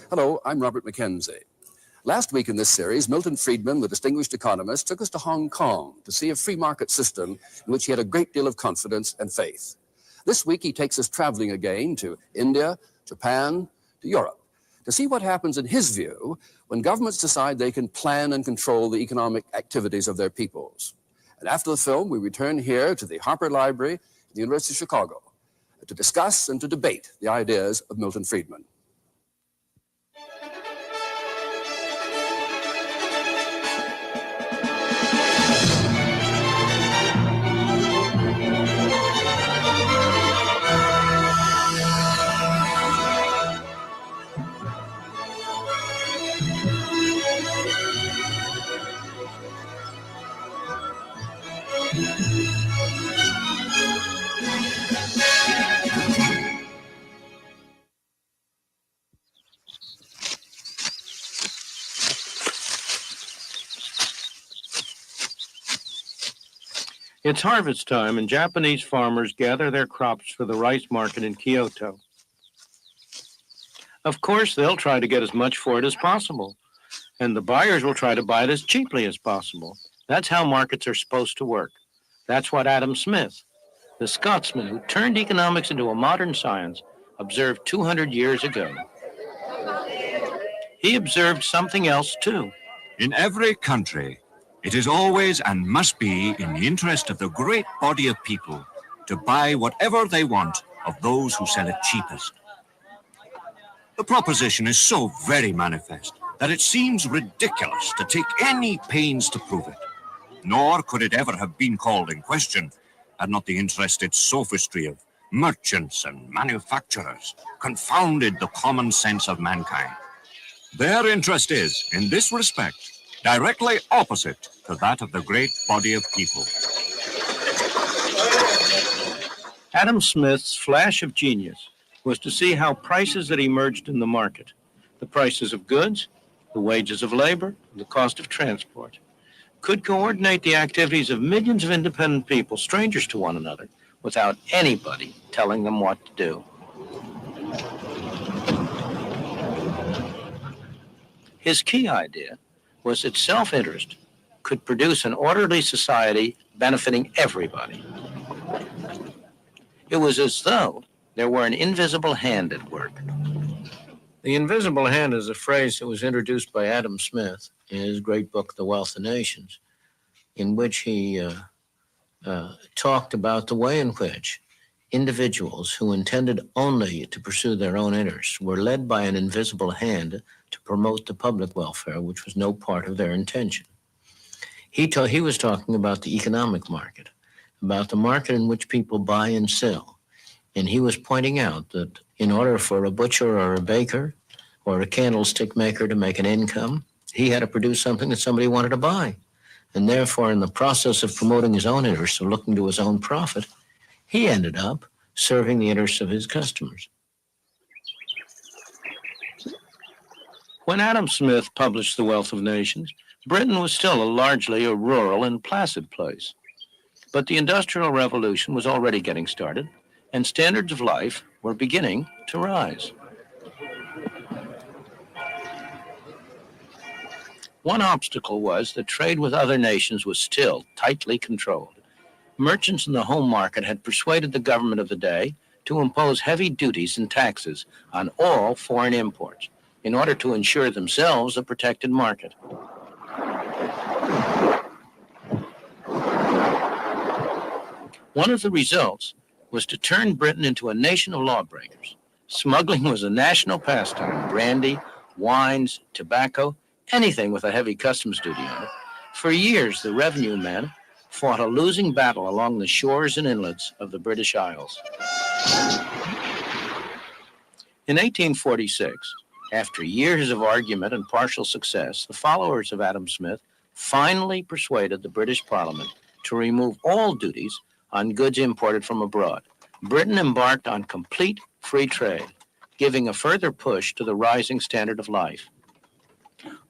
Hello, I'm Robert Mackenzie. Last week in this series, Milton Friedman, the distinguished economist, took us to Hong Kong to see a free market system in which he had a great deal of confidence and faith. This week, he takes us traveling again to India, Japan, to Europe, to see what happens in his view when governments decide they can plan and control the economic activities of their peoples. And after the film, we return here to the Harper Library at the University of Chicago to discuss and to debate the ideas of Milton Friedman. It's harvest time, and Japanese farmers gather their crops for the rice market in Kyoto. Of course, they'll try to get as much for it as possible, and the buyers will try to buy it as cheaply as possible. That's how markets are supposed to work. That's what Adam Smith, the Scotsman who turned economics into a modern science, observed 200 years ago. He observed something else, too. In every country, it is always and must be in the interest of the great body of people to buy whatever they want of those who sell it cheapest. The proposition is so very manifest that it seems ridiculous to take any pains to prove it, nor could it ever have been called in question had not the interested sophistry of merchants and manufacturers confounded the common sense of mankind. Their interest is, in this respect, directly opposite to that of the great body of people. Adam Smith's flash of genius was to see how prices that emerged in the market, the prices of goods, the wages of labor, the cost of transport, could coordinate the activities of millions of independent people, strangers to one another, without anybody telling them what to do. His key idea was that self-interest could produce an orderly society benefiting everybody. It was as though there were an invisible hand at work. The invisible hand is a phrase that was introduced by Adam Smith in his great book, The Wealth of Nations, in which he talked about the way in which individuals who intended only to pursue their own interests were led by an invisible hand to promote the public welfare, which was no part of their intention. He was talking about the economic market, about the market in which people buy and sell. And he was pointing out that in order for a butcher or a baker or a candlestick maker to make an income, he had to produce something that somebody wanted to buy. And therefore, in the process of promoting his own interests or looking to his own profit, he ended up serving the interests of his customers. When Adam Smith published The Wealth of Nations, Britain was still largely a rural and placid place. But the Industrial Revolution was already getting started, and standards of life were beginning to rise. One obstacle was that trade with other nations was still tightly controlled. Merchants in the home market had persuaded the government of the day to impose heavy duties and taxes on all foreign imports in order to ensure themselves a protected market. One of the results was to turn Britain into a nation of lawbreakers. Smuggling was a national pastime. Brandy, wines, tobacco, anything with a heavy customs duty on it. For years, the revenue men fought a losing battle along the shores and inlets of the British Isles. In 1846, after years of argument and partial success, the followers of Adam Smith finally persuaded the British Parliament to remove all duties on goods imported from abroad. Britain embarked on complete free trade, giving a further push to the rising standard of life.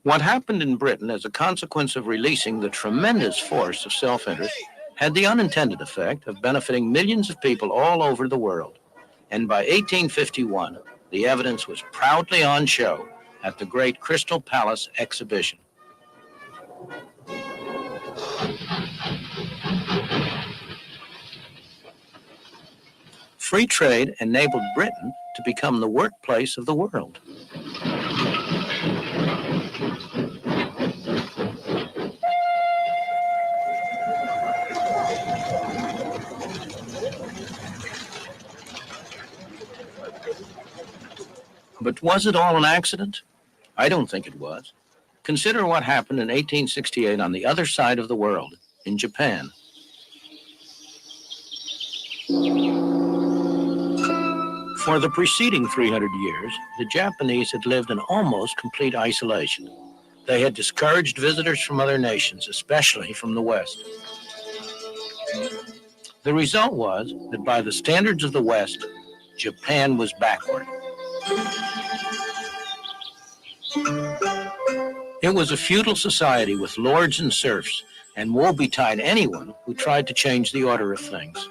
What happened in Britain as a consequence of releasing the tremendous force of self-interest had the unintended effect of benefiting millions of people all over the world. And by 1851, the evidence was proudly on show at the Great Crystal Palace exhibition. Free trade enabled Britain to become the workplace of the world. But was it all an accident? I don't think it was. Consider what happened in 1868 on the other side of the world, in Japan. For the preceding 300 years, the Japanese had lived in almost complete isolation. They had discouraged visitors from other nations, especially from the West. The result was that by the standards of the West, Japan was backward. It was a feudal society with lords and serfs, and woe betide anyone who tried to change the order of things.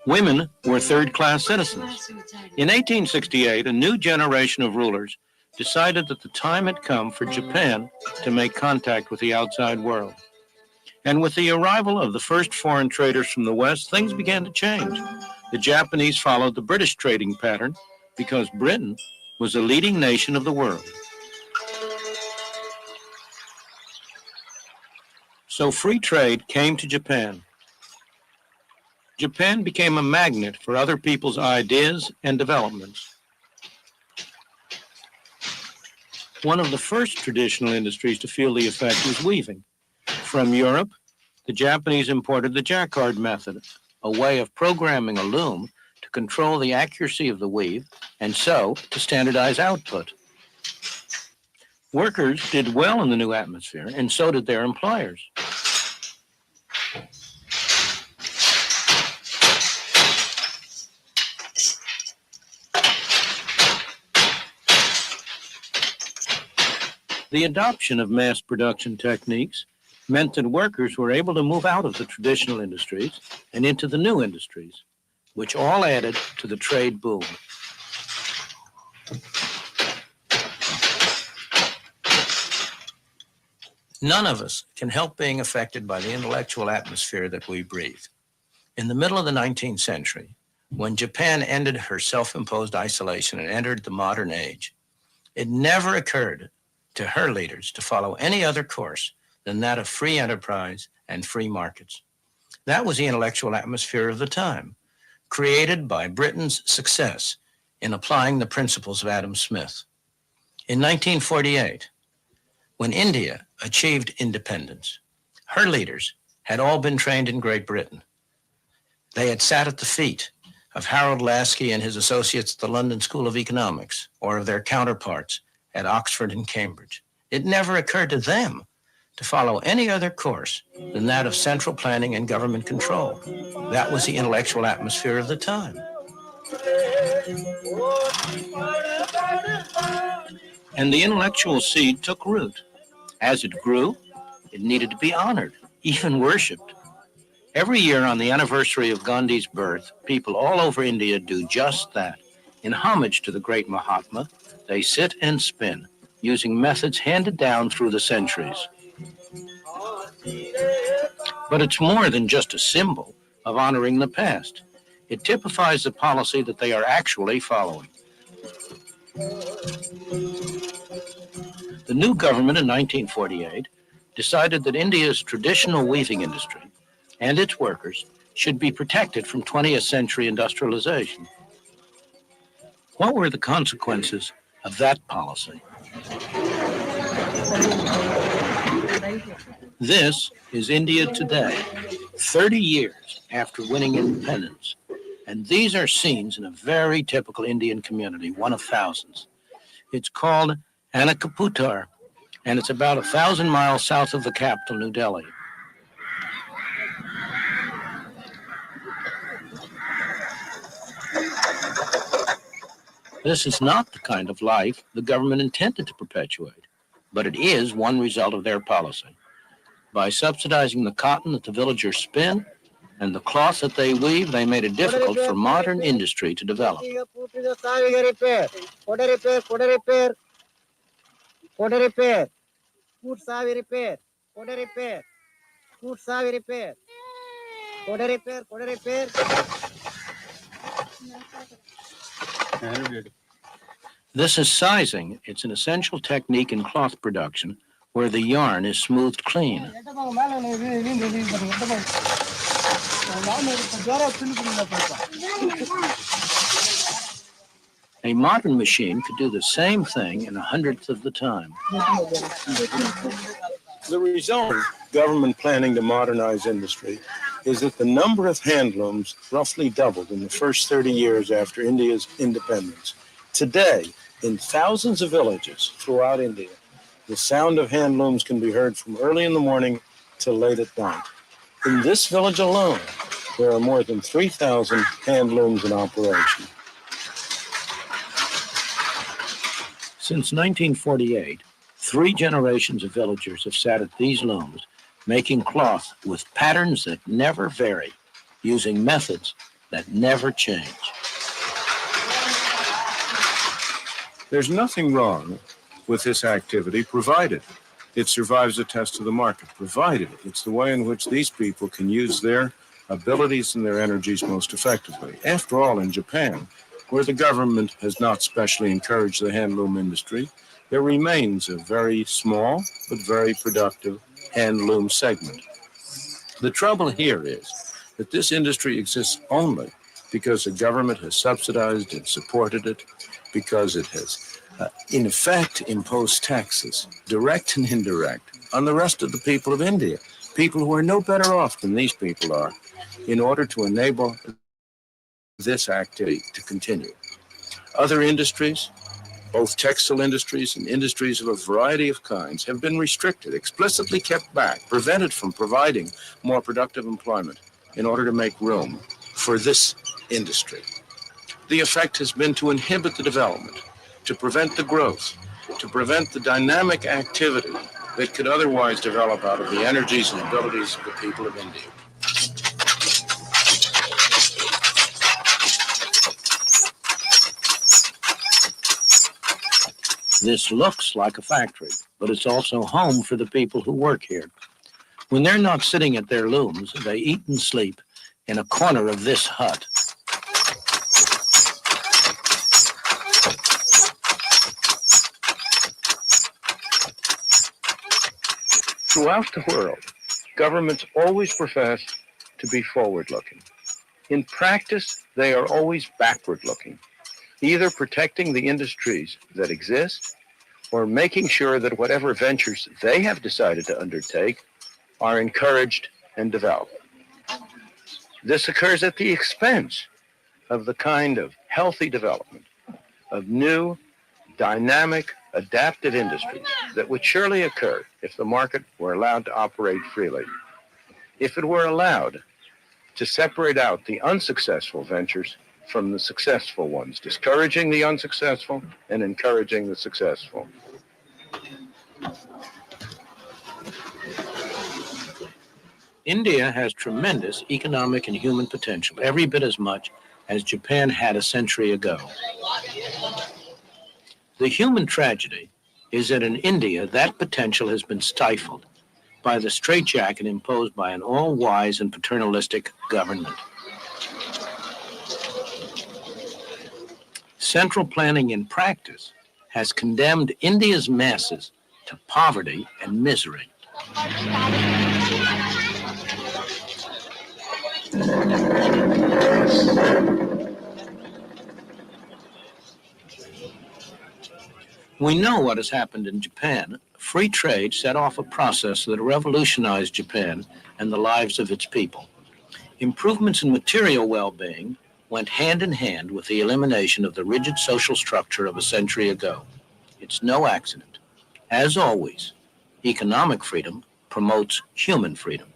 Women were third-class citizens. In 1868, a new generation of rulers decided that the time had come for Japan to make contact with the outside world. And with the arrival of the first foreign traders from the West, things began to change. The Japanese followed the British trading pattern because Britain was a leading nation of the world. So free trade came to Japan. Japan became a magnet for other people's ideas and developments. One of the first traditional industries to feel the effect was weaving. From Europe, the Japanese imported the jacquard method, a way of programming a loom to control the accuracy of the weave and so to standardize output. Workers did well in the new atmosphere, and so did their employers. The adoption of mass production techniques meant that workers were able to move out of the traditional industries and into the new industries, which all added to the trade boom. None of us can help being affected by the intellectual atmosphere that we breathe. In the middle of the 19th century, when Japan ended her self-imposed isolation and entered the modern age, it never occurred to her leaders to follow any other course than that of free enterprise and free markets. That was the intellectual atmosphere of the time, created by Britain's success in applying the principles of Adam Smith. In 1948, when India achieved independence, her leaders had all been trained in Great Britain. They had sat at the feet of Harold Lasky and his associates at the London School of Economics, or of their counterparts at Oxford and Cambridge. It never occurred to them to follow any other course than that of central planning and government control. That was the intellectual atmosphere of the time. And the intellectual seed took root. As it grew, it needed to be honored, even worshipped. Every year on the anniversary of Gandhi's birth, people all over India do just that. In homage to the great Mahatma, they sit and spin, using methods handed down through the centuries. But it's more than just a symbol of honoring the past. It typifies the policy that they are actually following. The new government in 1948 decided that India's traditional weaving industry and its workers should be protected from 20th century industrialization. What were the consequences of that policy? This is India today, 30 years after winning independence. And these are scenes in a very typical Indian community, one of thousands. It's called Anakaputar, and it's about 1,000 miles south of the capital, New Delhi. This is not the kind of life the government intended to perpetuate, but it is one result of their policy. By subsidizing the cotton that the villagers spin, And the cloth that they weave, they made it difficult for modern industry to develop. This is sizing. It's an essential technique in cloth production where the yarn is smoothed clean. A modern machine could do the same thing in 1/100th of the time. The result of government planning to modernize industry is that the number of handlooms roughly doubled in the first 30 years after India's independence. Today, in thousands of villages throughout India, the sound of handlooms can be heard from early in the morning till late at night. In this village alone, there are more than 3,000 handlooms in operation. Since 1948, 3 generations of villagers have sat at these looms, making cloth with patterns that never vary, using methods that never change. There's nothing wrong with this activity, provided it survives the test of the market, provided it's the way in which these people can use their abilities and their energies most effectively. After all, in Japan, where the government has not specially encouraged the handloom industry, there remains a very small but very productive handloom segment. The trouble here is that this industry exists only because the government has subsidized and supported it, because it has, in effect, imposed taxes, direct and indirect, on the rest of the people of India, people who are no better off than these people are, in order to enable this activity to continue. Other industries, both textile industries and industries of a variety of kinds, have been restricted, explicitly kept back, prevented from providing more productive employment in order to make room for this industry. The effect has been to inhibit the development, to prevent the growth, to prevent the dynamic activity that could otherwise develop out of the energies and abilities of the people of India. This looks like a factory, but it's also home for the people who work here. When they're not sitting at their looms, they eat and sleep in a corner of this hut. Throughout the world, governments always profess to be forward-looking. In practice, they are always backward-looking, either protecting the industries that exist or making sure that whatever ventures they have decided to undertake are encouraged and developed. This occurs at the expense of the kind of healthy development of new, dynamic, adaptive industries that would surely occur if the market were allowed to operate freely. If it were allowed to separate out the unsuccessful ventures from the successful ones, discouraging the unsuccessful and encouraging the successful. India has tremendous economic and human potential, every bit as much as Japan had a century ago. The human tragedy is that in India, that potential has been stifled by the straitjacket imposed by an all-wise and paternalistic government. Central planning in practice has condemned India's masses to poverty and misery. We know what has happened in Japan. Free trade set off a process that revolutionized Japan and the lives of its people. Improvements in material well-being went hand in hand with the elimination of the rigid social structure of a century ago. It's no accident. As always, economic freedom promotes human freedom.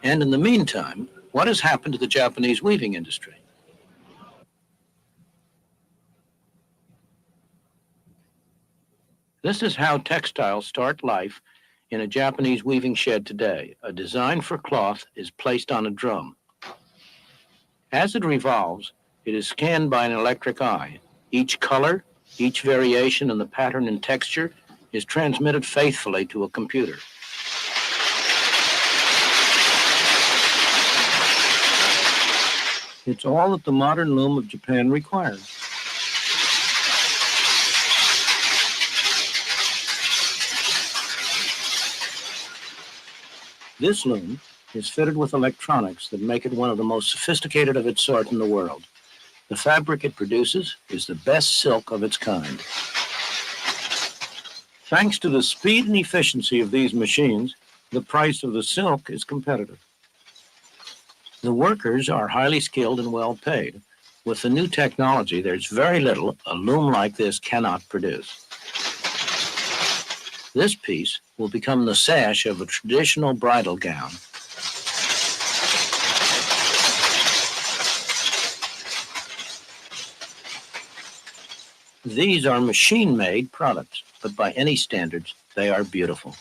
And in the meantime, what has happened to the Japanese weaving industry? This is how textiles start life in a Japanese weaving shed today. A design for cloth is placed on a drum. As it revolves, it is scanned by an electric eye. Each color, each variation in the pattern and texture is transmitted faithfully to a computer. It's all that the modern loom of Japan requires. This loom is fitted with electronics that make it one of the most sophisticated of its sort in the world. The fabric it produces is the best silk of its kind. Thanks to the speed and efficiency of these machines, the price of the silk is competitive. The workers are highly skilled and well paid. With the new technology, there's very little a loom like this cannot produce. This piece will become the sash of a traditional bridal gown. These are machine-made products, but by any standards, they are beautiful.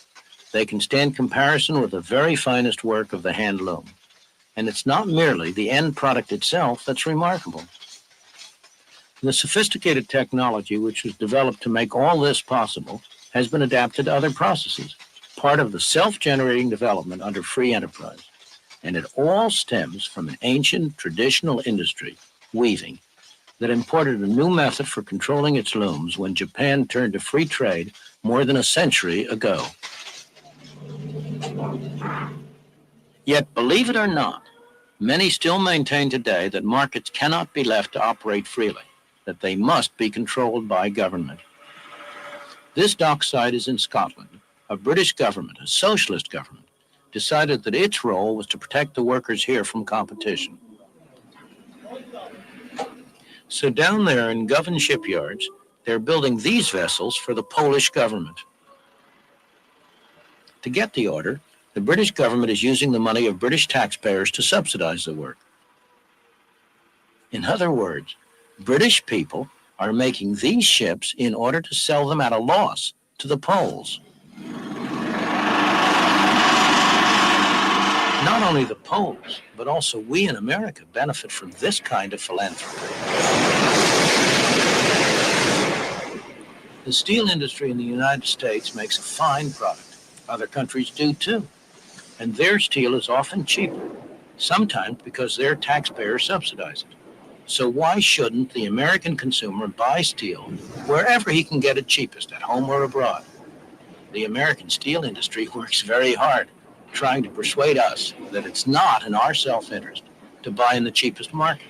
They can stand comparison with the very finest work of the hand loom. And it's not merely the end product itself that's remarkable. The sophisticated technology which was developed to make all this possible has been adapted to other processes, part of the self-generating development under free enterprise. And it all stems from an ancient traditional industry, weaving, that imported a new method for controlling its looms when Japan turned to free trade more than a century ago. Yet, believe it or not, many still maintain today that markets cannot be left to operate freely, that they must be controlled by government. This dockside is in Scotland. A British government, a socialist government, decided that its role was to protect the workers here from competition. So down there in Govan shipyards, they're building these vessels for the Polish government. To get the order, the British government is using the money of British taxpayers to subsidize the work. In other words, British people are making these ships in order to sell them at a loss to the Poles. Not only the Poles, but also we in America benefit from this kind of philanthropy. The steel industry in the United States makes a fine product. Other countries do too. And their steel is often cheaper, sometimes because their taxpayers subsidize it. So why shouldn't the American consumer buy steel wherever he can get it cheapest, at home or abroad? The American steel industry works very hard trying to persuade us that it's not in our self-interest to buy in the cheapest market.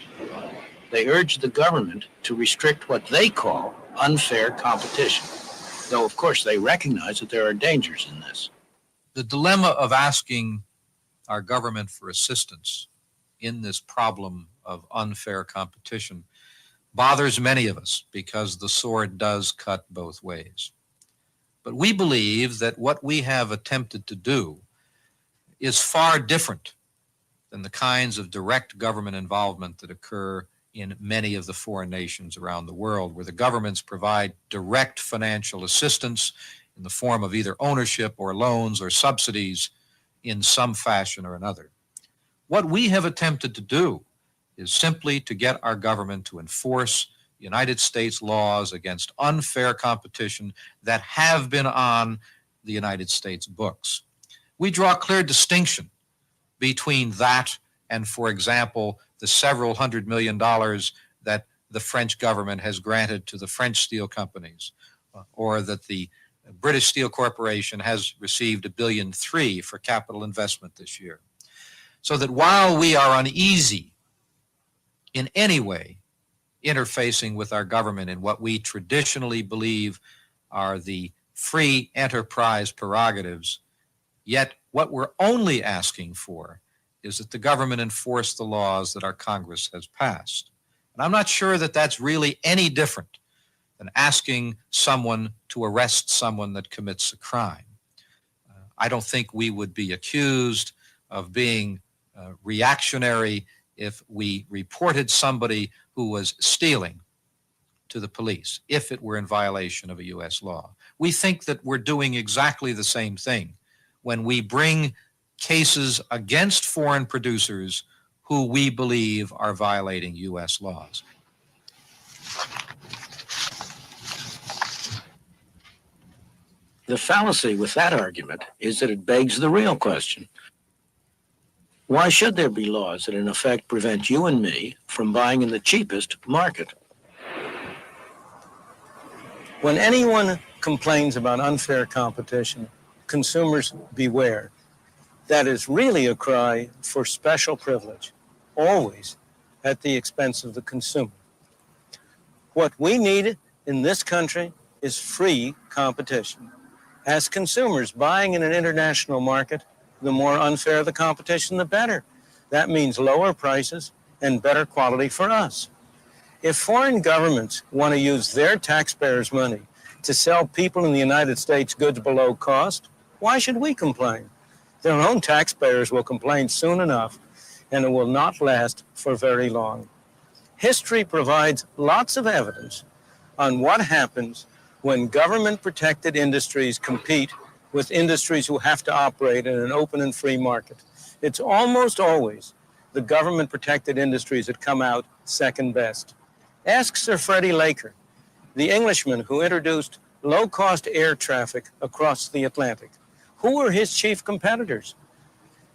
They urge the government to restrict what they call unfair competition, though of course they recognize that there are dangers in this. The dilemma of asking our government for assistance in this problem of unfair competition bothers many of us because the sword does cut both ways. But we believe that what we have attempted to do is far different than the kinds of direct government involvement that occur in many of the foreign nations around the world, where the governments provide direct financial assistance in the form of either ownership or loans or subsidies in some fashion or another. What we have attempted to do is simply to get our government to enforce United States laws against unfair competition that have been on the United States books. We draw a clear distinction between that and, for example, the several $100 million that the French government has granted to the French steel companies, or that the British Steel Corporation has received $1.3 billion for capital investment this year. So that while we are uneasy in any way interfacing with our government in what we traditionally believe are the free enterprise prerogatives, yet what we're only asking for is that the government enforce the laws that our Congress has passed. And I'm not sure that that's really any different than asking someone to arrest someone that commits a crime. I don't think we would be accused of being reactionary if we reported somebody who was stealing to the police, if it were in violation of a U.S. law. We think that we're doing exactly the same thing when we bring cases against foreign producers who we believe are violating U.S. laws. The fallacy with that argument is that it begs the real question. Why should there be laws that in effect prevent you and me from buying in the cheapest market? When anyone complains about unfair competition, consumers beware. That is really a cry for special privilege, always at the expense of the consumer. What we need in this country is free competition. As consumers buying in an international market, the more unfair the competition, the better. That means lower prices and better quality for us. If foreign governments want to use their taxpayers' money to sell people in the United States goods below cost, why should we complain? Their own taxpayers will complain soon enough, and it will not last for very long. History provides lots of evidence on what happens when government-protected industries compete with industries who have to operate in an open and free market. It's almost always the government-protected industries that come out second best. Ask Sir Freddie Laker, the Englishman who introduced low-cost air traffic across the Atlantic. Who were his chief competitors?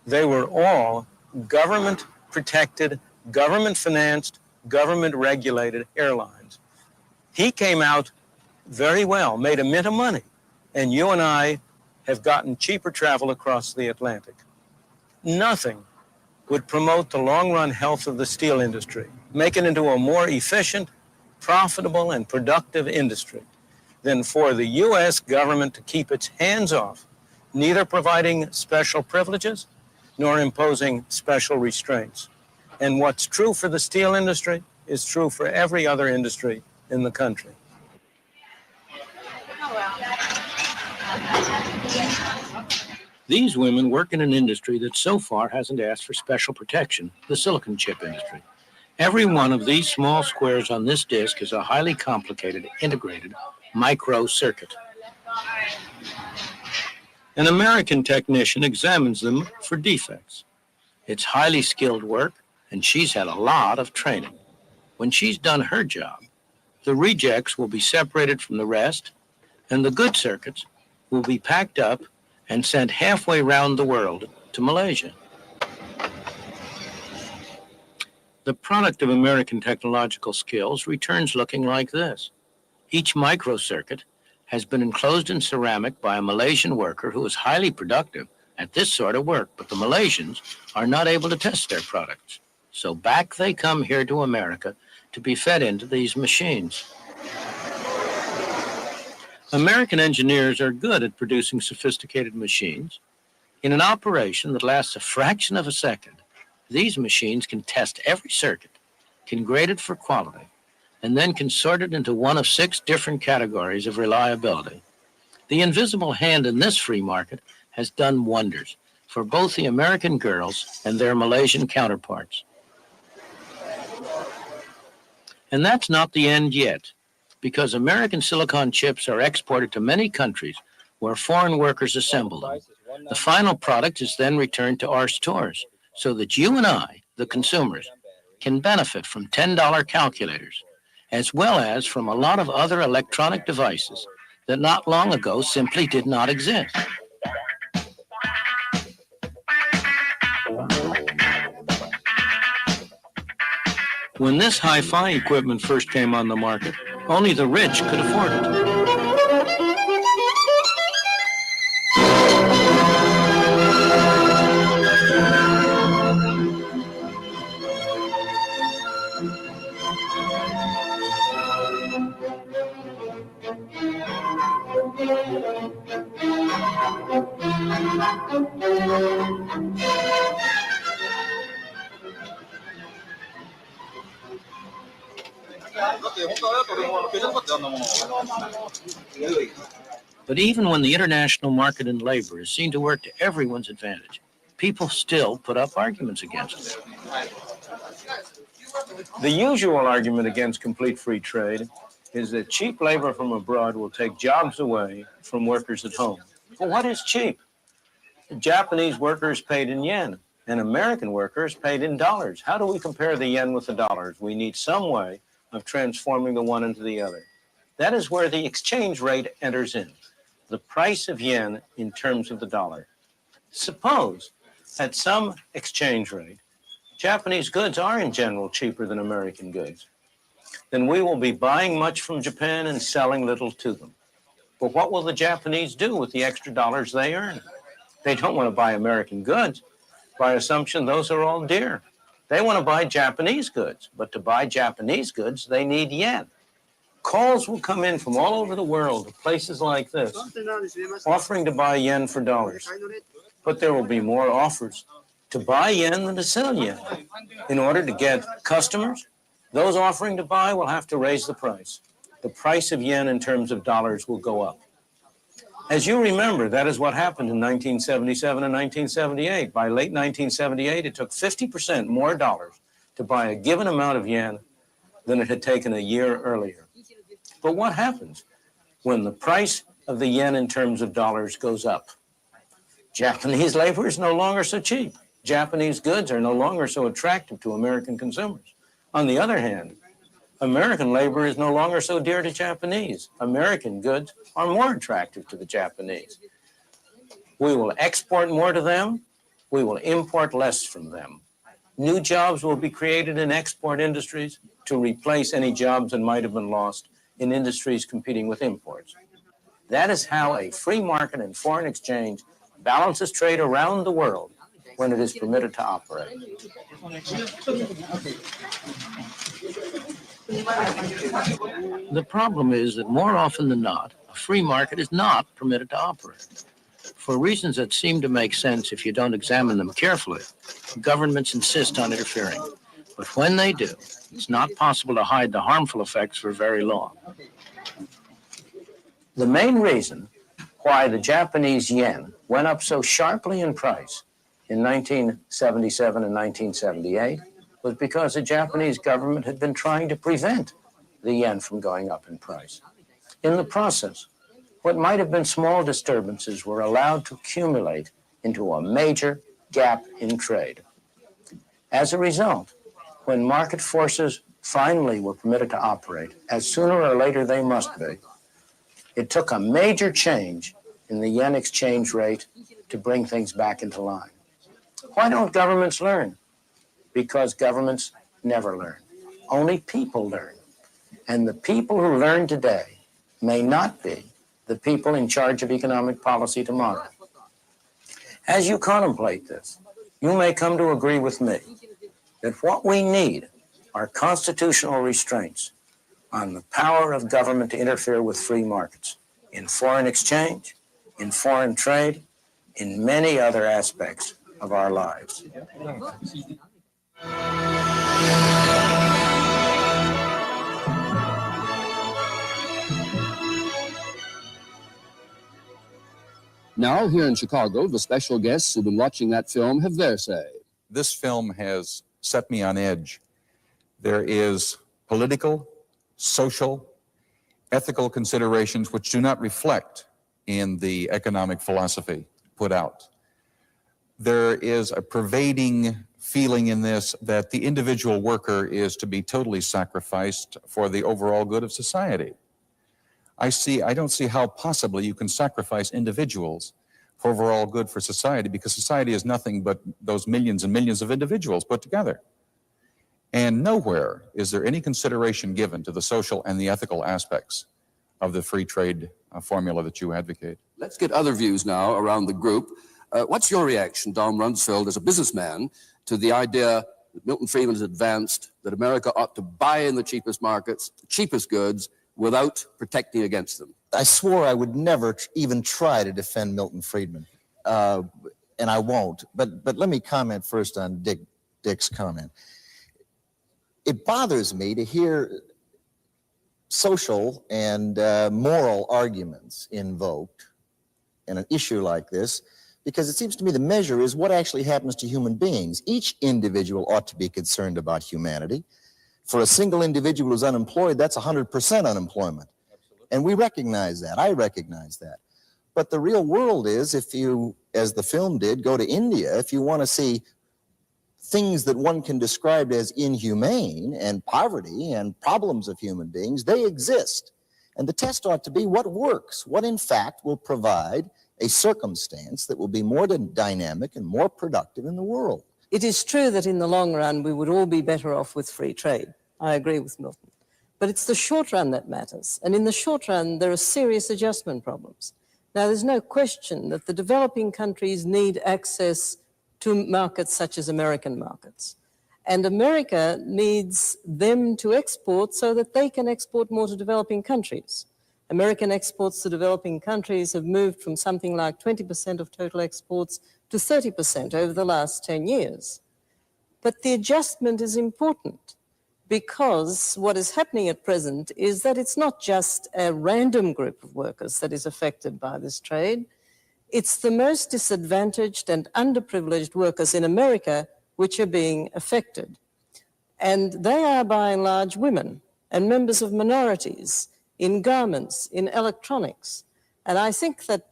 They were all government-protected, government-financed, government-regulated airlines. He came out very well, made a mint of money, and you and I have gotten cheaper travel across the Atlantic. Nothing would promote the long-run health of the steel industry, make it into a more efficient, profitable, and productive industry than for the U.S. government to keep its hands off, neither providing special privileges nor imposing special restraints. And what's true for the steel industry is true for every other industry in the country. These women work in an industry that so far hasn't asked for special protection, the silicon chip industry. Every one of these small squares on this disk is a highly complicated, integrated micro circuit. An American technician examines them for defects. It's highly skilled work, and she's had a lot of training. When she's done her job, the rejects will be separated from the rest, and the good circuits will be packed up and sent halfway around the world to Malaysia. The product of American technological skills returns looking like this. Each microcircuit has been enclosed in ceramic by a Malaysian worker who is highly productive at this sort of work, but the Malaysians are not able to test their products. So back they come here to America to be fed into these machines. American engineers are good at producing sophisticated machines. In an operation that lasts a fraction of a second, these machines can test every circuit, can grade it for quality, and then can sort it into one of 6 different categories of reliability. The invisible hand in this free market has done wonders for both the American girls and their Malaysian counterparts. And that's not the end yet, because American silicon chips are exported to many countries where foreign workers assemble them. The final product is then returned to our stores so that you and I, the consumers, can benefit from $10 calculators, as well as from a lot of other electronic devices that not long ago simply did not exist. When this hi-fi equipment first came on the market, only the rich could afford it. But even when the international market in labor is seen to work to everyone's advantage, people still put up arguments against it. The usual argument against complete free trade is that cheap labor from abroad will take jobs away from workers at home. Well, what is cheap? The Japanese workers paid in yen, and American workers paid in dollars. How do we compare the yen with the dollars? We need some way of transforming the one into the other. That is where the exchange rate enters in, the price of yen in terms of the dollar. Suppose at some exchange rate, Japanese goods are in general cheaper than American goods. Then we will be buying much from Japan and selling little to them. But what will the Japanese do with the extra dollars they earn? They don't want to buy American goods. By assumption, those are all dear. They want to buy Japanese goods, but to buy Japanese goods, they need yen. Calls will come in from all over the world to places like this, offering to buy yen for dollars. But there will be more offers to buy yen than to sell yen. In order to get customers, those offering to buy will have to raise the price. The price of yen in terms of dollars will go up. As you remember, that is what happened in 1977 and 1978. By late 1978, it took 50% more dollars to buy a given amount of yen than it had taken a year earlier. But what happens when the price of the yen in terms of dollars goes up? Japanese labor is no longer so cheap. Japanese goods are no longer so attractive to American consumers. On the other hand, American labor is no longer so dear to Japanese. American goods are more attractive to the Japanese. We will export more to them. We will import less from them. New jobs will be created in export industries to replace any jobs that might have been lost in industries competing with imports. That is how a free market and foreign exchange balances trade around the world when it is permitted to operate. The problem is that more often than not, a free market is not permitted to operate. For reasons that seem to make sense if you don't examine them carefully, governments insist on interfering. But when they do, it's not possible to hide the harmful effects for very long. The main reason why the Japanese yen went up so sharply in price in 1977 and 1978 was because the Japanese government had been trying to prevent the yen from going up in price. In the process, what might have been small disturbances were allowed to accumulate into a major gap in trade. As a result, when market forces finally were permitted to operate, as sooner or later they must be, it took a major change in the yen exchange rate to bring things back into line. Why don't governments learn? Because governments never learn. Only people learn. And the people who learn today may not be the people in charge of economic policy tomorrow. As you contemplate this, you may come to agree with me that what we need are constitutional restraints on the power of government to interfere with free markets in foreign exchange, in foreign trade, in many other aspects of our lives. Now, here in Chicago, the special guests who've been watching that film have their say. This film has set me on edge. There is political, social, ethical considerations which do not reflect in the economic philosophy put out. There is a pervading feeling in this that the individual worker is to be totally sacrificed for the overall good of society. I don't see how possibly you can sacrifice individuals for overall good for society, because society is nothing but those millions and millions of individuals put together. And nowhere is there any consideration given to the social and the ethical aspects of the free trade formula that you advocate. Let's get other views now around the group. What's your reaction, Don Rumsfeld, as a businessman, to the idea that Milton Friedman has advanced that America ought to buy in the cheapest markets, the cheapest goods, without protecting against them? I swore I would never even try to defend Milton Friedman, and I won't. But let me comment first on Dick's comment. It bothers me to hear social and moral arguments invoked in an issue like this, because it seems to me the measure is what actually happens to human beings. Each individual ought to be concerned about humanity. For a single individual who's unemployed, that's 100% unemployment. Absolutely. And we recognize that. I recognize that. But the real world is, if you, as the film did, go to India, if you want to see things that one can describe as inhumane and poverty and problems of human beings, they exist. And the test ought to be what works, what in fact will provide a circumstance that will be more dynamic and more productive in the world. It is true that in the long run we would all be better off with free trade. I agree with Milton. But it's the short run that matters. And in the short run, there are serious adjustment problems. Now, there's no question that the developing countries need access to markets such as American markets. And America needs them to export so that they can export more to developing countries. American exports to developing countries have moved from something like 20% of total exports to 30% over the last 10 years. But the adjustment is important, because what is happening at present is that it's not just a random group of workers that is affected by this trade. It's the most disadvantaged and underprivileged workers in America which are being affected. And they are by and large women and members of minorities in garments, in electronics. And I think that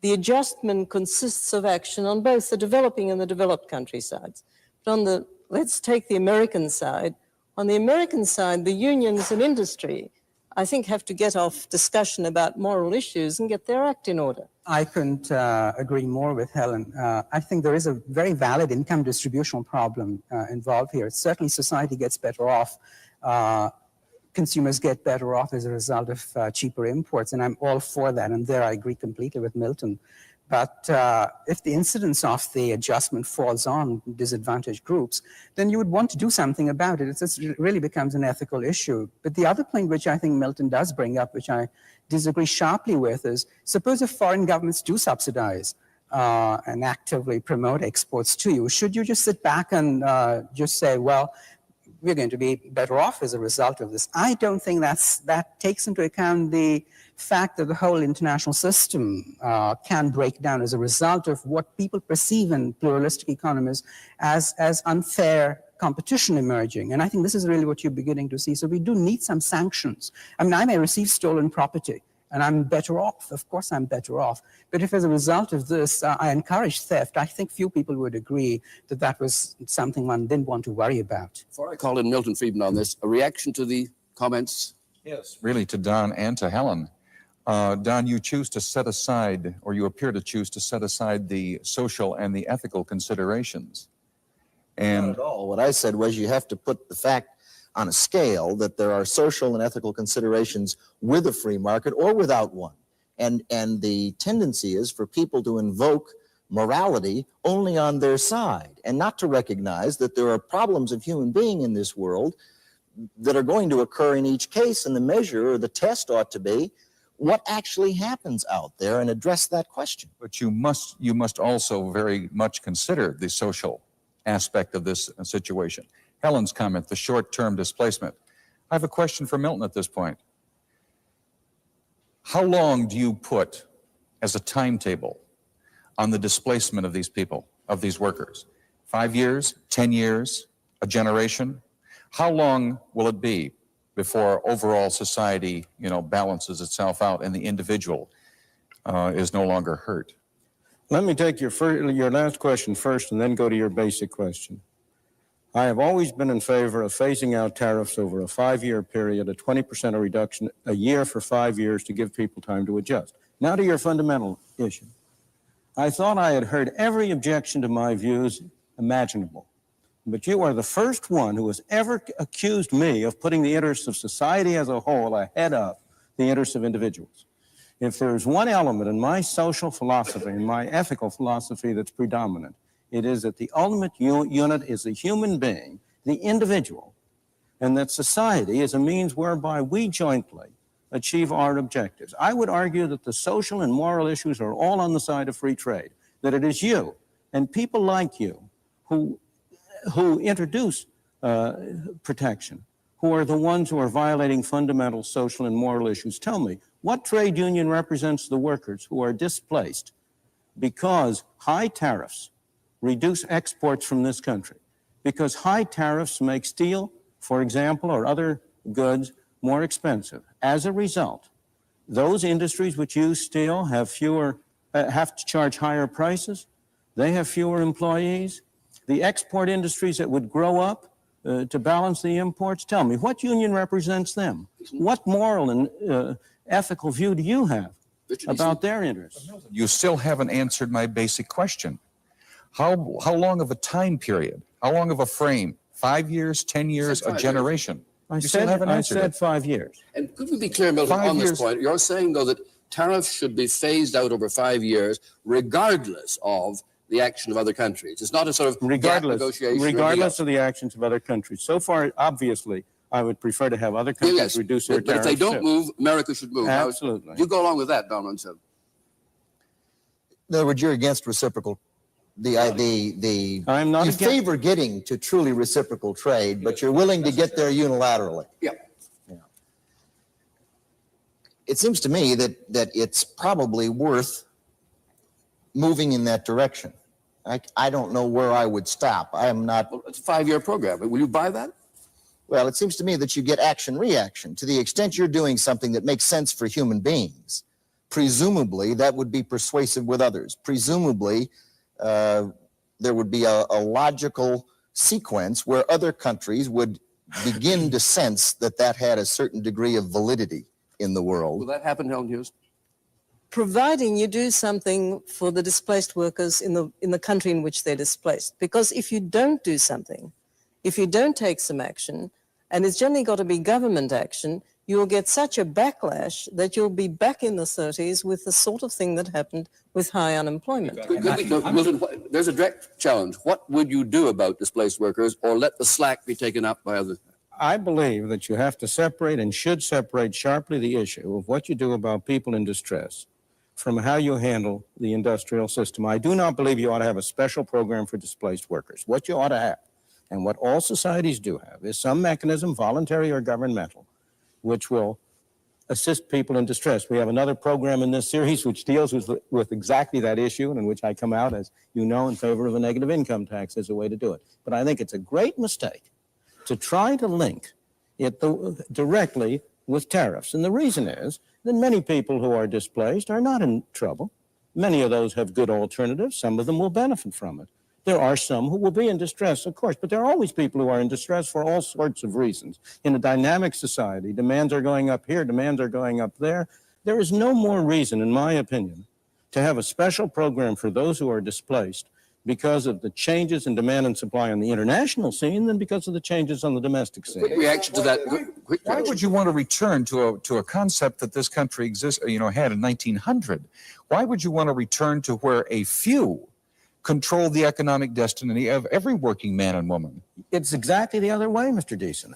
the adjustment consists of action on both the developing and the developed country sides. But let's take the American side. On the American side, the unions and industry, I think, have to get off discussion about moral issues and get their act in order. I couldn't agree more with Helen. I think there is a very valid income distributional problem involved here. Certainly society gets better off. Consumers get better off as a result of cheaper imports, and I'm all for that, and there I agree completely with Milton. But if the incidence of the adjustment falls on disadvantaged groups, then you would want to do something about it. It really becomes an ethical issue. But the other point which I think Milton does bring up, which I disagree sharply with, is suppose if foreign governments do subsidize and actively promote exports to you, should you just sit back and just say, well, we're going to be better off as a result of this? I don't think that takes into account the fact that the whole international system can break down as a result of what people perceive in pluralistic economies as unfair competition emerging. And I think this is really what you're beginning to see. So we do need some sanctions. I mean, I may receive stolen property and I'm better off. Of course I'm better off. But if as a result of this I encourage theft, I think few people would agree that that was something one didn't want to worry about. Before I call in Milton Friedman on this, a reaction to the comments? Yes, really to Don and to Helen. Don, you choose to set aside, or you appear to choose to set aside the social and the ethical considerations. And not at all. What I said was you have to put the fact on a scale that there are social and ethical considerations with a free market or without one. And the tendency is for people to invoke morality only on their side and not to recognize that there are problems of human being in this world that are going to occur in each case, and the measure or the test ought to be what actually happens out there and address that question. But you must also very much consider the social aspect of this situation. Helen's comment, the short-term displacement. I have a question for Milton at this point. How long do you put as a timetable on the displacement of these people, of these workers? 5 years, 10 years, a generation? How long will it be before overall society, balances itself out and the individual is no longer hurt? Let me take your last question first and then go to your basic question. I have always been in favor of phasing out tariffs over a 5-year period, a 20% reduction a year for 5 years to give people time to adjust. Now to your fundamental issue. I thought I had heard every objection to my views imaginable, but you are the first one who has ever accused me of putting the interests of society as a whole ahead of the interests of individuals. If there's one element in my social philosophy, in my ethical philosophy that's predominant, it is that the ultimate unit is the human being, the individual, and that society is a means whereby we jointly achieve our objectives. I would argue that the social and moral issues are all on the side of free trade, that it is you and people like you who introduce protection, who are the ones who are violating fundamental social and moral issues. Tell me, what trade union represents the workers who are displaced because high tariffs reduce exports from this country? Because high tariffs make steel, for example, or other goods more expensive. As a result, Those industries which use steel have have to charge higher prices. They have fewer employees. The export industries that would grow up to balance the imports, tell me, what union represents them? What moral and ethical view do you have about their interests? You still haven't answered my basic question. How long of a time period? How long of a frame? 5 years, 10 years, a generation? I said 5 years. And could we be clear, Milton, on this point? You're saying, though, that tariffs should be phased out over 5 years, regardless of the action of other countries. It's not a sort of negotiation. Regardless of the actions of other countries. So far, obviously, I would prefer to have other countries reduce their tariffs. But if they don't move, America should move. Absolutely. Do you go along with that, Don Munson? In other words, you're against reciprocal. I'm not you against. favor getting to truly reciprocal trade, but you're willing to get there unilaterally. Yeah. It seems to me that it's probably worth moving in that direction. I don't know where I would stop. I am not. Well, it's a 5-year program. Will you buy that? Well, it seems to me that you get action-reaction. To the extent you're doing something that makes sense for human beings, presumably that would be persuasive with others. Presumably, there would be a logical sequence where other countries would begin to sense that that had a certain degree of validity in the world. Will that happen, Helen Hughes? Providing you do something for the displaced workers in the country in which they're displaced. Because if you don't do something, if you don't take some action, and it's generally got to be government action, you'll get such a backlash that you'll be back in the 30s with the sort of thing that happened with high unemployment. Milton, there's a direct challenge. What would you do about displaced workers, or let the slack be taken up by others? I believe that you have to separate and should separate sharply the issue of what you do about people in distress from how you handle the industrial system. I do not believe you ought to have a special program for displaced workers. What you ought to have, and what all societies do have, is some mechanism, voluntary or governmental, which will assist people in distress. We have another program in this series which deals with exactly that issue, and in which I come out, as you know, in favor of a negative income tax as a way to do it. But I think it's a great mistake to try to link it directly with tariffs. And the reason is that many people who are displaced are not in trouble. Many of those have good alternatives. Some of them will benefit from it. There are some who will be in distress, of course, but there are always people who are in distress for all sorts of reasons. In a dynamic society, demands are going up here, demands are going up there. There is no more reason, in my opinion, to have a special program for those who are displaced because of the changes in demand and supply on the international scene than because of the changes on the domestic scene. Quick reaction to that. Why would you want to return to a concept that this country had in 1900? Why would you want to return to where a few control the economic destiny of every working man and woman? It's exactly the other way, Mr. Deason.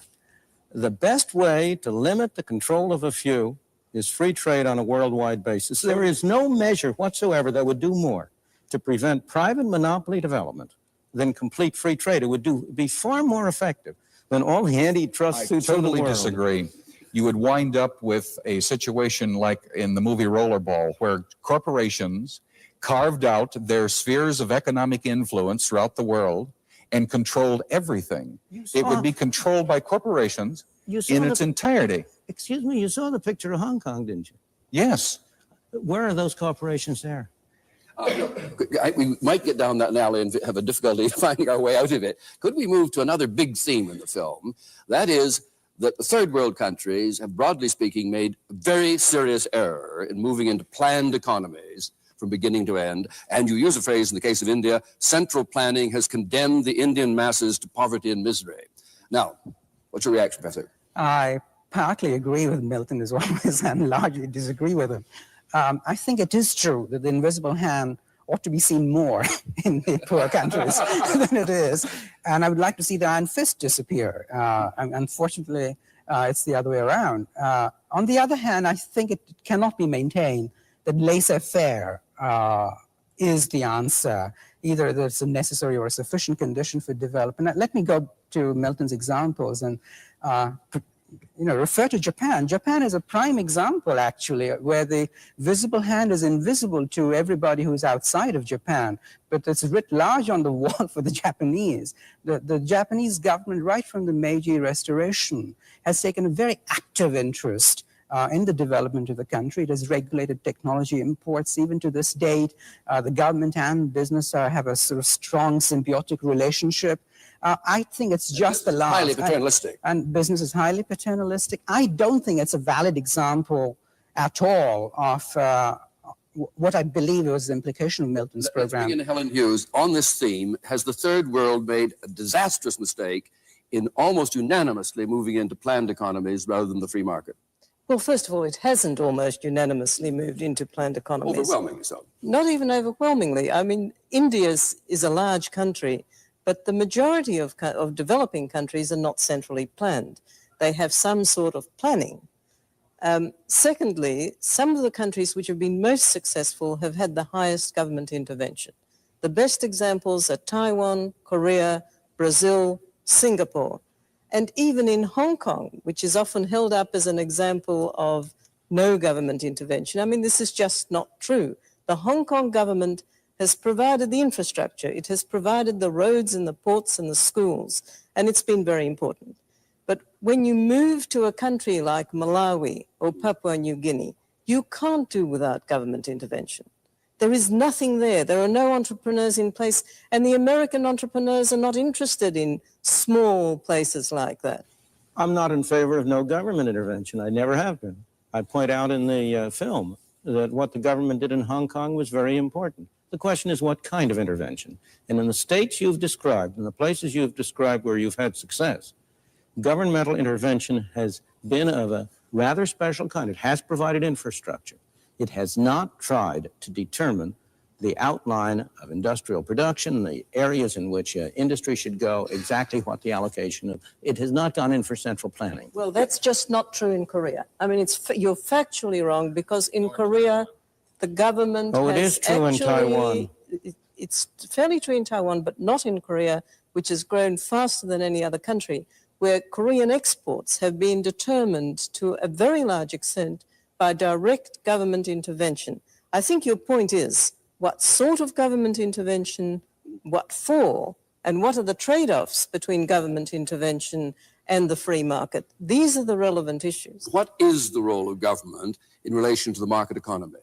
The best way to limit the control of a few is free trade on a worldwide basis. There is no measure whatsoever that would do more to prevent private monopoly development than complete free trade. It would be far more effective than all the antitrust suits in the world. I totally disagree. You would wind up with a situation like in the movie Rollerball, where corporations carved out their spheres of economic influence throughout the world and controlled everything. It would be controlled by corporations in its entirety. Excuse me, you saw the picture of Hong Kong, didn't you? Yes. Where are those corporations there? We might get down that alley and have a difficulty finding our way out of it. Could we move to another big theme in the film? That is that the third world countries have, broadly speaking, made a very serious error in moving into planned economies from beginning to end. And you use a phrase in the case of India, central planning has condemned the Indian masses to poverty and misery. Now, what's your reaction, Professor? I partly agree with Milton as always and largely disagree with him. I think it is true that the invisible hand ought to be seen more in the poor countries than it is. And I would like to see the iron fist disappear. Unfortunately, it's the other way around. On the other hand, I think it cannot be maintained that laissez-faire is the answer, either that it's a necessary or a sufficient condition for development. Let me go to Milton's examples and refer to Japan. Japan is a prime example, actually, where the visible hand is invisible to everybody who's outside of Japan, but it's writ large on the wall for the Japanese. The Japanese government, right from the Meiji Restoration, has taken a very active interest in the development of the country. It has regulated technology imports. Even to this date, the government and business have a sort of strong symbiotic relationship. I think it's just the last. Highly paternalistic. And business is highly paternalistic. I don't think it's a valid example at all of what I believe was the implication of Milton's program. Let's begin, Helen Hughes. On this theme, has the Third World made a disastrous mistake in almost unanimously moving into planned economies rather than the free market? Well, first of all, it hasn't almost unanimously moved into planned economies. Overwhelmingly so. Not even overwhelmingly. I mean, India is a large country, but the majority of developing countries are not centrally planned. They have some sort of planning. Secondly, some of the countries which have been most successful have had the highest government intervention. The best examples are Taiwan, Korea, Brazil, Singapore, and even in Hong Kong, which is often held up as an example of no government intervention. I mean, this is just not true. The Hong Kong government has provided the infrastructure. It has provided the roads and the ports and the schools, and it's been very important. But when you move to a country like Malawi or Papua New Guinea, you can't do without government intervention. There is nothing there. There are no entrepreneurs in place, and the American entrepreneurs are not interested in small places like that. I'm not in favor of no government intervention. I never have been. I point out in the film that what the government did in Hong Kong was very important. The question is what kind of intervention? And in the states you've described, in the places you've described where you've had success, governmental intervention has been of a rather special kind. It has provided infrastructure. It has not tried to determine the outline of industrial production, the areas in which industry should go, exactly what the allocation of. It has not gone in for central planning. Well, that's just not true in Korea. I mean, you're factually wrong, because in Korea, the government it is true in Taiwan. It's fairly true in Taiwan, but not in Korea, which has grown faster than any other country, where Korean exports have been determined to a very large extent by direct government intervention. I think your point is, what sort of government intervention, what for, and what are the trade-offs between government intervention and the free market? These are the relevant issues. What is the role of government in relation to the market economy?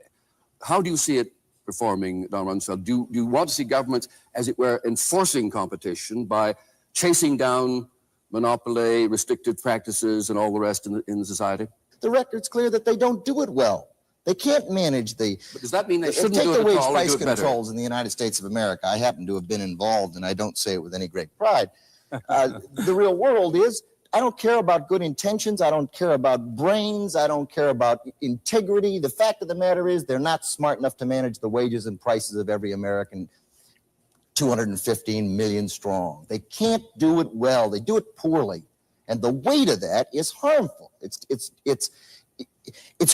How do you see it performing, Don Rumsfeld? Do you want to see governments, as it were, enforcing competition by chasing down monopoly, restrictive practices, and all the rest in society? The record's clear that they don't do it well. They can't manage the... But does that mean they shouldn't do take it the at wage all, price or do it better? controls in the United States of America. I happen to have been involved, and I don't say it with any great pride. The real world is, I don't care about good intentions. I don't care about brains. I don't care about integrity. The fact of the matter is they're not smart enough to manage the wages and prices of every American, 215 million strong. They can't do it well. They do it poorly. And the weight of that is harmful. It's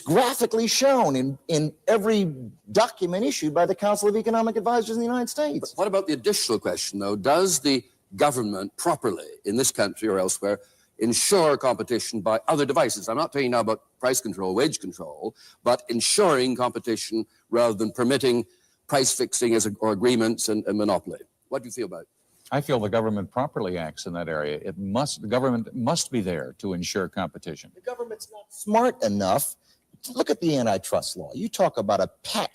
graphically shown in every document issued by the Council of Economic Advisors in the United States. But what about the additional question, though? Does the government properly, in this country or elsewhere, ensure competition by other devices? I'm not talking now about price control, wage control, but ensuring competition rather than permitting price fixing or agreements and monopoly. What do you feel about it? I feel the government properly acts in that area. The government must be there to ensure competition. The government's not smart enough. Look at the antitrust law. You talk about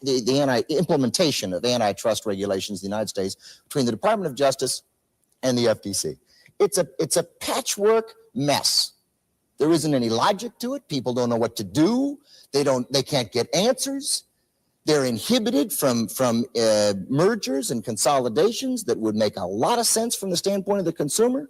the implementation of antitrust regulations in the United States between the Department of Justice and the FTC. It's a patchwork mess. There isn't any logic to it. People don't know what to do. They can't get answers. They're inhibited from mergers and consolidations that would make a lot of sense from the standpoint of the consumer.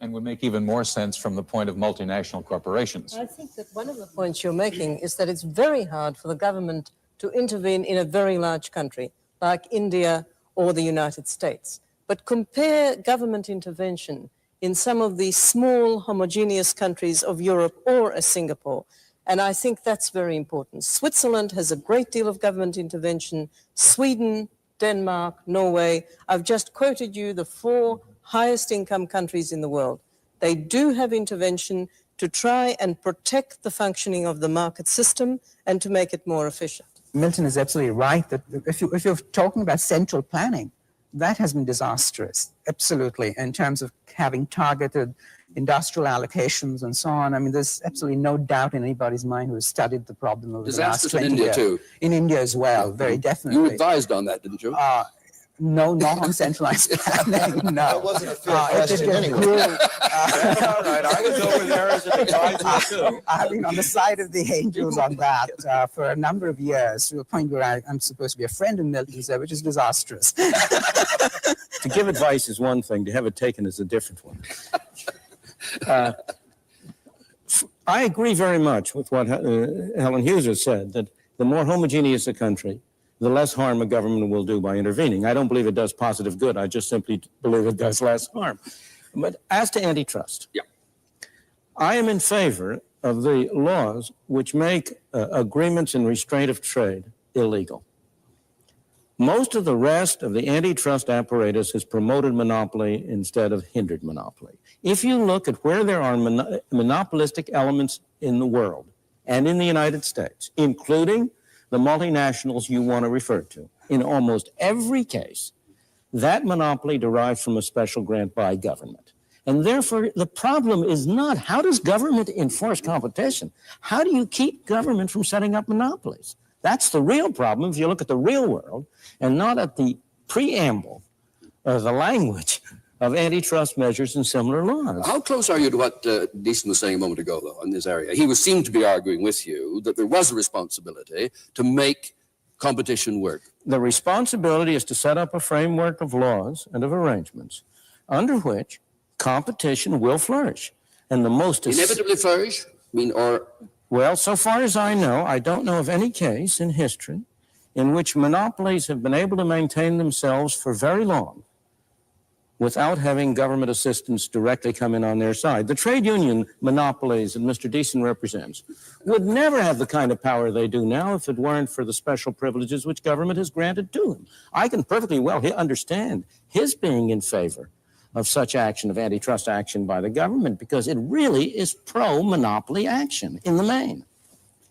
And would make even more sense from the point of multinational corporations. I think that one of the points you're making is that it's very hard for the government to intervene in a very large country like India or the United States. But compare government intervention in some of the small homogeneous countries of Europe or a Singapore. And I think that's very important. Switzerland has a great deal of government intervention. Sweden, Denmark, Norway. I've just quoted you the 4 highest income countries in the world. They do have intervention to try and protect the functioning of the market system and to make it more efficient. Milton is absolutely right that if you're talking about central planning, that has been disastrous, absolutely, in terms of having targeted industrial allocations and so on. I mean, there's absolutely no doubt in anybody's mind who has studied the problem over the last Disastrous 20 in India years. too. In India as well, very definitely. You advised on that, didn't you? No, not on centralized planning, no. That wasn't a fair question anyway. That's all right. I was over there as an advisor too. I've been on the side of the angels on that for a number of years, to a point where I'm supposed to be a friend of Milton's, which is disastrous. To give advice is one thing, to have it taken is a different one. I agree very much with what Helen Hughes has said, that the more homogeneous a country, the less harm a government will do by intervening. I don't believe it does positive good. I just simply believe it does less harm. But as to antitrust, I am in favor of the laws which make agreements in restraint of trade illegal. Most of the rest of the antitrust apparatus has promoted monopoly instead of hindered monopoly. If you look at where there are monopolistic elements in the world and in the United States, including the multinationals you want to refer to, in almost every case, that monopoly derives from a special grant by government. And therefore, the problem is not how does government enforce competition? How do you keep government from setting up monopolies? That's the real problem if you look at the real world and not at the preamble or the language of antitrust measures and similar laws. How close are you to what Deason was saying a moment ago, though, in this area? He seemed to be arguing with you that there was a responsibility to make competition work. The responsibility is to set up a framework of laws and of arrangements under which competition will flourish. And the most... Inevitably flourish? Well, so far as I know, I don't know of any case in history in which monopolies have been able to maintain themselves for very long without having government assistance directly come in on their side. The trade union monopolies that Mr. Deason represents would never have the kind of power they do now if it weren't for the special privileges which government has granted to them. I can perfectly well understand his being in favor of such action, of antitrust action by the government, because it really is pro-monopoly action in the main.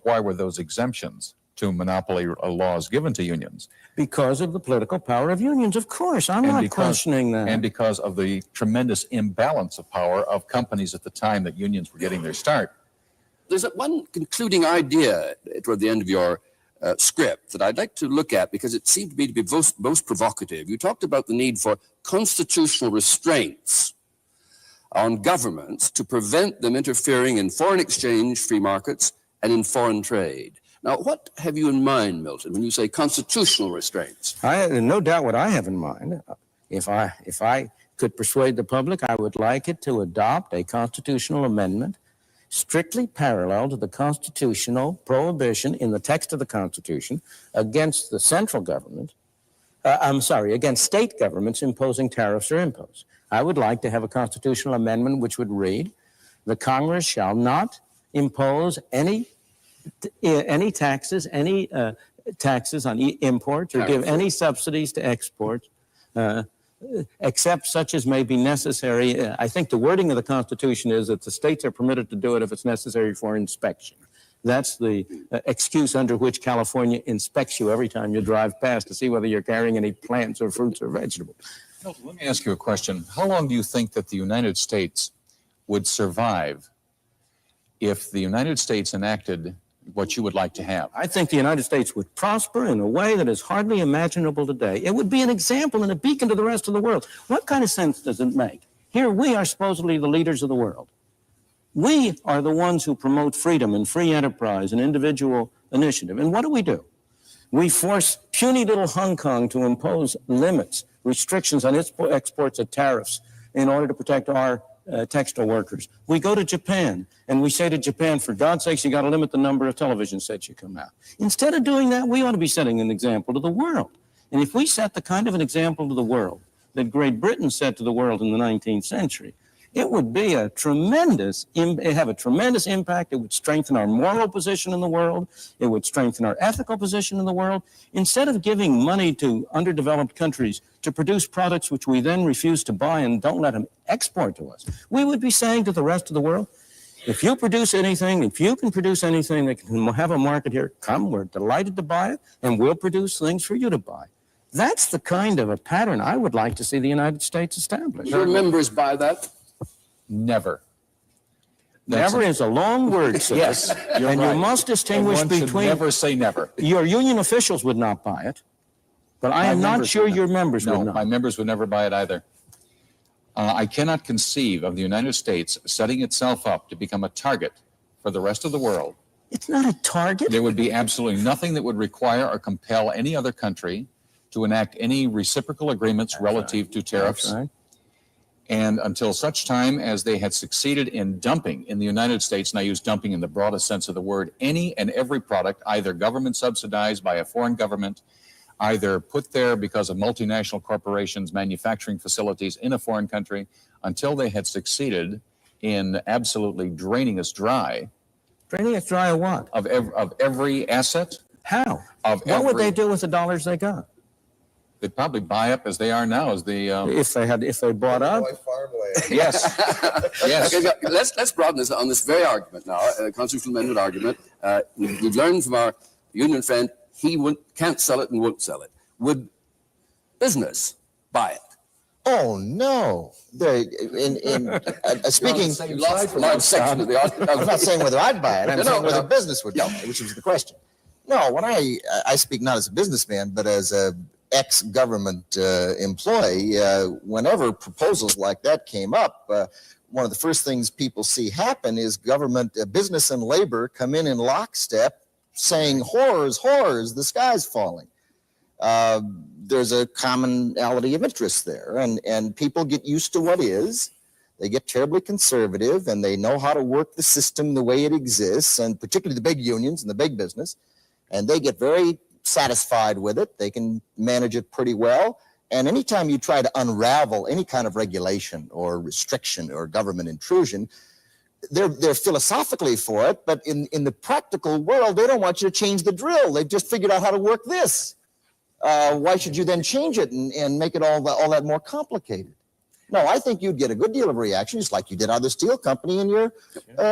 Why were those exemptions to monopoly laws given to unions? Because of the political power of unions, of course. I'm not questioning that. And because of the tremendous imbalance of power of companies at the time that unions were getting their start. There's one concluding idea toward the end of your script that I'd like to look at because it seemed to me to be most provocative. You talked about the need for constitutional restraints on governments to prevent them interfering in foreign exchange, free markets, and in foreign trade. Now, what have you in mind, Milton, when you say constitutional restraints? No doubt what I have in mind. If I could persuade the public, I would like it to adopt a constitutional amendment strictly parallel to the constitutional prohibition in the text of the Constitution against the central government, against state governments imposing tariffs or imposts. I would like to have a constitutional amendment which would read, the Congress shall not impose any taxes on imports or give any subsidies to exports, except such as may be necessary. I think the wording of the Constitution is that the states are permitted to do it if it's necessary for inspection. That's the excuse under which California inspects you every time you drive past to see whether you're carrying any plants or fruits or vegetables. Let me ask you a question. How long do you think that the United States would survive if the United States enacted what you would like to have? I think the United States would prosper in a way that is hardly imaginable today. It would be an example and a beacon to the rest of the world. What kind of sense does it make? Here we are supposedly the leaders of the world. We are the ones who promote freedom and free enterprise and individual initiative. And what do? We force puny little Hong Kong to impose limits, restrictions on its exports at tariffs in order to protect our textile workers. We go to Japan and we say to Japan, for God's sakes, you got to limit the number of television sets you come out. Instead of doing that, we ought to be setting an example to the world. And if we set the kind of an example to the world that Great Britain set to the world in the 19th century, it would be have a tremendous impact. It would strengthen our moral position in the world. It would strengthen our ethical position in the world. Instead of giving money to underdeveloped countries to produce products which we then refuse to buy and don't let them export to us, we would be saying to the rest of the world, if you produce anything, if you can produce anything that can have a market here, come, we're delighted to buy it, and we'll produce things for you to buy. That's the kind of a pattern I would like to see the United States establish. Your members buy that? Never. Never is a long word, sir. Yes, you're and right. you must distinguish And one should between. never say never. Your union officials would not buy it, but I am not members sure would your not. members No, would not. my members would never buy it either. I cannot conceive of the United States setting itself up to become a target for the rest of the world. It's not a target. There would be absolutely nothing that would require or compel any other country to enact any reciprocal agreements relative to tariffs. That's right. And until such time as they had succeeded in dumping in the United States, and I use dumping in the broadest sense of the word, any and every product, either government subsidized by a foreign government, either put there because of multinational corporations, manufacturing facilities in a foreign country, until they had succeeded in absolutely draining us dry. Draining us dry of what? Of every asset. How? Of What would every- they do with the dollars they got? They'd probably buy up as they are now as the. If they bought up? Yes. Yes. Okay, let's broaden this on this very argument now, constitutional amendment argument. We've learned from our union friend he can't sell it and won't sell it. Would business buy it? Oh, no. Speaking, You lost a large section of the argument. I'm not saying whether I'd buy it. I'm No, saying whether no. business would buy it, which was the question. No, when I speak not as a businessman, but as a ex-government employee, whenever proposals like that came up, one of the first things people see happen is government, business and labor come in lockstep saying, horrors, horrors, the sky's falling. There's a commonality of interest there, and people get used to what is. They get terribly conservative, and they know how to work the system the way it exists, and particularly the big unions and the big business, and they get very satisfied with it. They can manage it pretty well. And anytime you try to unravel any kind of regulation or restriction or government intrusion, they're philosophically for it, but in the practical world, they don't want you to change the drill. They've just figured out how to work this. Why should you then change it and make it all that more complicated? No, I think you'd get a good deal of reaction, just like you did out of the steel company in your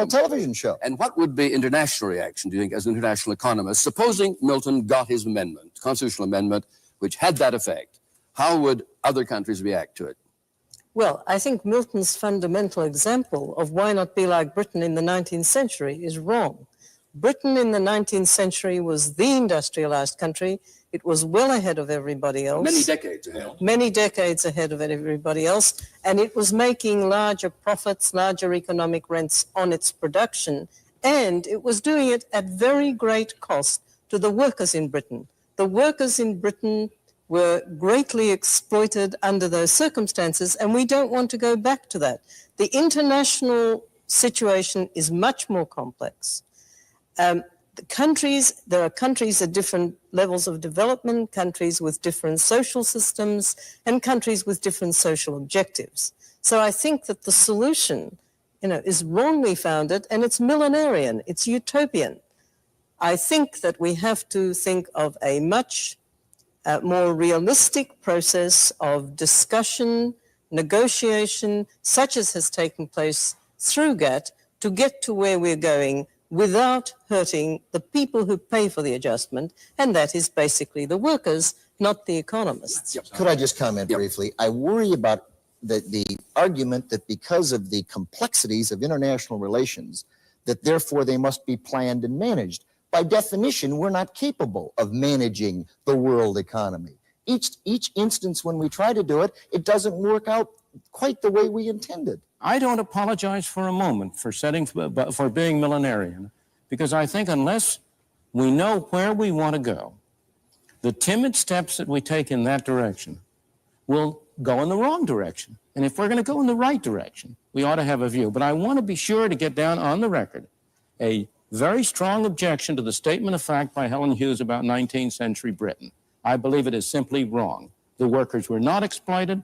television show. And what would be international reaction, do you think, as an international economist? Supposing Milton got his amendment, constitutional amendment, which had that effect, how would other countries react to it? Well, I think Milton's fundamental example of why not be like Britain in the 19th century is wrong. Britain in the 19th century was the industrialized country. It was well ahead of everybody else. Many decades ahead. Many decades ahead of everybody else. And it was making larger profits, larger economic rents on its production. And it was doing it at very great cost to the workers in Britain. The workers in Britain were greatly exploited under those circumstances, and we don't want to go back to that. The international situation is much more complex. There are countries at different levels of development, countries with different social systems, and countries with different social objectives. So I think that the solution, is wrongly founded, and it's millenarian, it's utopian. I think that we have to think of a much more realistic process of discussion, negotiation, such as has taken place through GATT, to get to where we're going without hurting the people who pay for the adjustment, and that is basically the workers, not the economists. Yep. Could I just comment briefly? I worry about the argument that because of the complexities of international relations, that therefore they must be planned and managed. By definition, we're not capable of managing the world economy. Each instance when we try to do it, it doesn't work out quite the way we intended. I don't apologize for a moment for being millenarian, because I think unless we know where we want to go, the timid steps that we take in that direction will go in the wrong direction. And if we're going to go in the right direction, we ought to have a view. But I want to be sure to get down on the record a very strong objection to the statement of fact by Helen Hughes about 19th century Britain. I believe it is simply wrong. The workers were not exploited.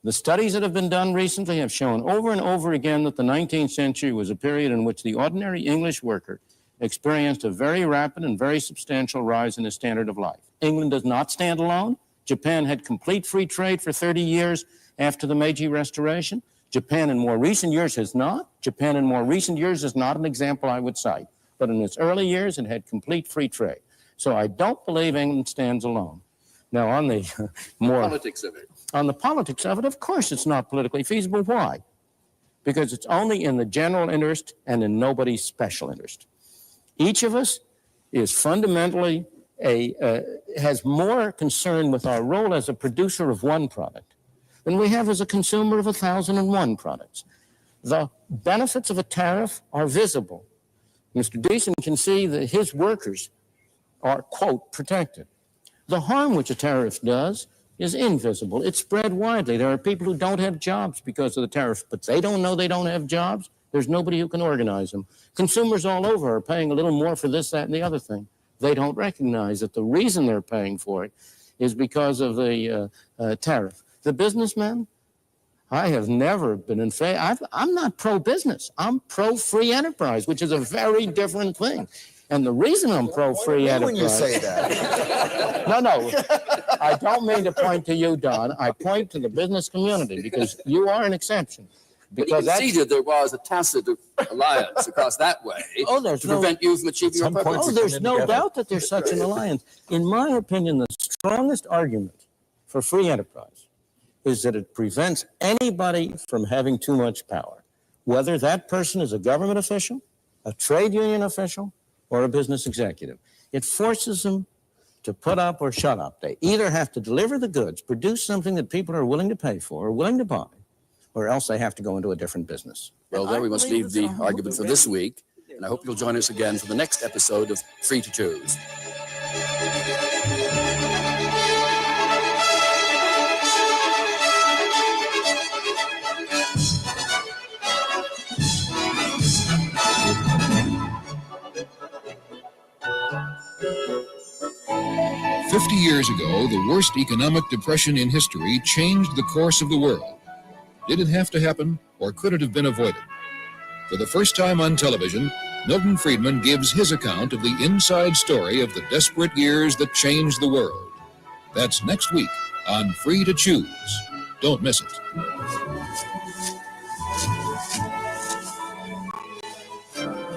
The studies that have been done recently have shown over and over again that the 19th century was a period in which the ordinary English worker experienced a very rapid and very substantial rise in his standard of life. England does not stand alone. Japan had complete free trade for 30 years after the Meiji Restoration. Japan in more recent years has not. Japan in more recent years is not an example I would cite. But in its early years, it had complete free trade. So I don't believe England stands alone. Now, on the more Politics of it. on the politics of it, of course it's not politically feasible. Why? Because it's only in the general interest and in nobody's special interest. Each of us is fundamentally has more concern with our role as a producer of one product than we have as a consumer of 1,001 products. The benefits of a tariff are visible. Mr. Deason can see that his workers are, quote, protected. The harm which a tariff does is invisible. It's spread widely. There are people who don't have jobs because of the tariff, but they don't know they don't have jobs. There's nobody who can organize them. Consumers all over are paying a little more for this, that, and the other thing. They don't recognize that the reason they're paying for it is because of the tariff. The businessmen, I have never been in favor. I'm not pro-business. I'm pro-free enterprise, which is a very different thing. And the reason I'm pro-free enterprise... When you say that. No, I don't mean to point to you, Don. I point to the business community because you are an exception. But he conceded there was a tacit alliance across that way to prevent you from achieving your purpose. Oh, there's no doubt that there's such an alliance. In my opinion, the strongest argument for free enterprise is that it prevents anybody from having too much power, whether that person is a government official, a trade union official, or a business executive. It forces them to put up or shut up. They either have to deliver the goods, produce something that people are willing to pay for or willing to buy, or else they have to go into a different business. Well, there we must leave the argument for this week, and I hope you'll join us again for the next episode of Free to Choose. 50 years ago, the worst economic depression in history changed the course of the world. Did it have to happen, or could it have been avoided? For the first time on television, Milton Friedman gives his account of the inside story of the desperate years that changed the world. That's next week on Free to Choose. Don't miss it.